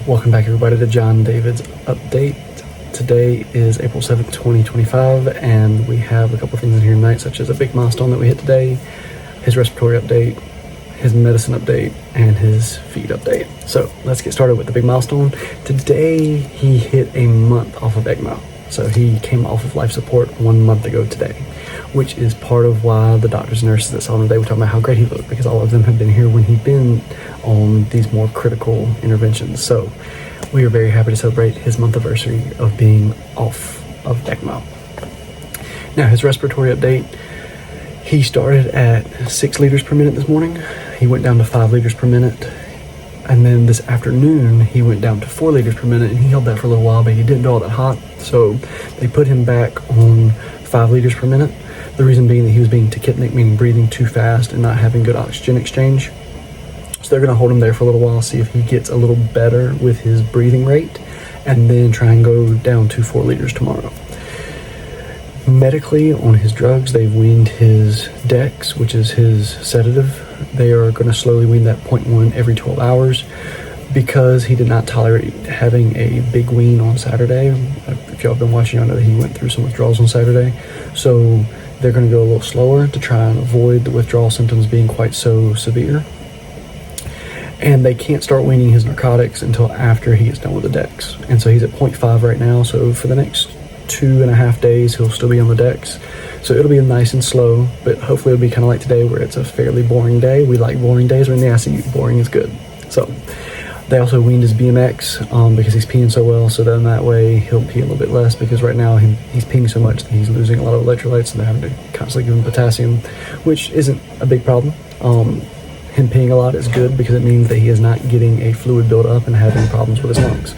Welcome back everybody to Jon David's update. Today is April 7th, 2025, and we have a couple things in here tonight, such as a big milestone that we hit today, his respiratory update, his medicine update, and his feed update. So let's get started with the big milestone. Today he hit a month off of ECMO. So he came off of life support 1 month ago today, which is part of why the doctors and nurses that saw him today were talking about how great he looked, because all of them have been here when he'd been on these more critical interventions. So we are very happy to celebrate his month-iversary of being off of ECMO. Now, his respiratory update, he started at 6 liters per minute this morning. He went down to 5 liters per minute. And then this afternoon, he went down to 4 liters per minute, and he held that for a little while, but he didn't do all that hot. So they put him back on 5 liters per minute. The reason being that he was being tachypnic, meaning breathing too fast and not having good oxygen exchange. So they're going to hold him there for a little while, see if he gets a little better with his breathing rate, and then try and go down to 4 liters tomorrow. Medically, on his drugs, they've weaned his Dex, which is his sedative. They are going to slowly wean that 0.1 every 12 hours because he did not tolerate having a big wean on Saturday. If y'all have been watching, y'all know that he went through some withdrawals on Saturday. So they're going to go a little slower to try and avoid the withdrawal symptoms being quite so severe. And they can't start weaning his narcotics until after he gets done with the Dex. And so he's at 0.5 right now. So for the next 2.5 days, he'll still be on the Dex. So it'll be nice and slow, but hopefully it'll be kind of like today where it's a fairly boring day. We like boring days. We're in the ICU. Boring is good. So they also weaned his BMX because he's peeing so well. So then that way he'll pee a little bit less, because right now he's peeing so much that he's losing a lot of electrolytes, and they're having to constantly give him potassium, which isn't a big problem. Him peeing a lot is good because it means that he is not getting a fluid buildup and having problems with his lungs.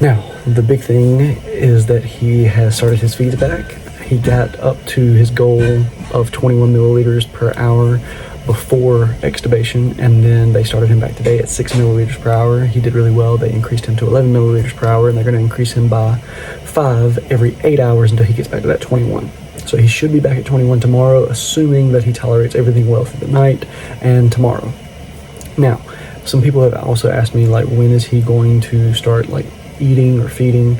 Now, the big thing is that he has started his feeds back. He got up to his goal of 21 milliliters per hour before extubation, and then they started him back today at 6 milliliters per hour. He did really well. They increased him to 11 milliliters per hour, and they're going to increase him by 5 every 8 hours until he gets back to that 21. So he should be back at 21 tomorrow, assuming that he tolerates everything well through the night and tomorrow. Now, some people have also asked me, like, when is he going to start, like, eating or feeding?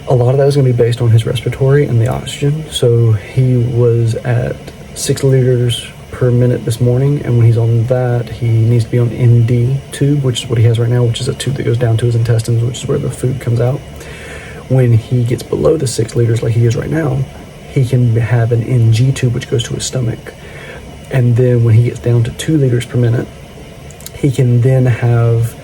A lot of that is going to be based on his respiratory and the oxygen. So he was at 6 liters per minute this morning, and when he's on that, he needs to be on ND tube, which is what he has right now, which is a tube that goes down to his intestines, which is where the food comes out. When he gets below the 6 liters like he is right now, he can have an NG tube, which goes to his stomach. And then when he gets down to 2 liters per minute, he can then have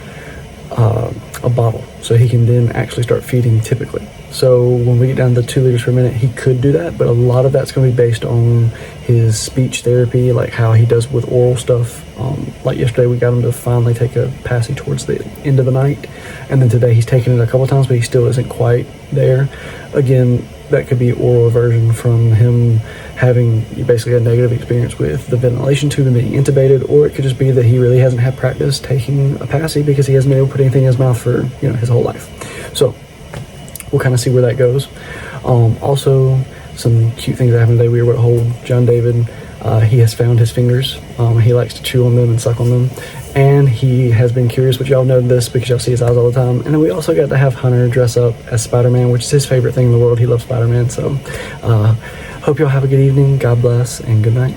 a bottle. So he can then actually start feeding typically. So when we get down to 2 liters per minute, he could do that, but a lot of that's going to be based on his speech therapy, like how he does with oral stuff. Like yesterday, we got him to finally take a passy towards the end of the night, and then today he's taken it a couple times, but he still isn't quite there. Again, that could be oral aversion from him having basically a negative experience with the ventilation tube and being intubated, or it could just be that he really hasn't had practice taking a passy because he hasn't been able to put anything in his mouth for his whole life. So we'll kind of see where that goes. Also, some cute things that happened today. We were able to hold Jon David. He has found his fingers. He likes to chew on them and suck on them. And he has been curious, but y'all know this because y'all see his eyes all the time. And then we also got to have Hunter dress up as Spider-Man, which is his favorite thing in the world. He loves Spider-Man. So hope y'all have a good evening. God bless and good night.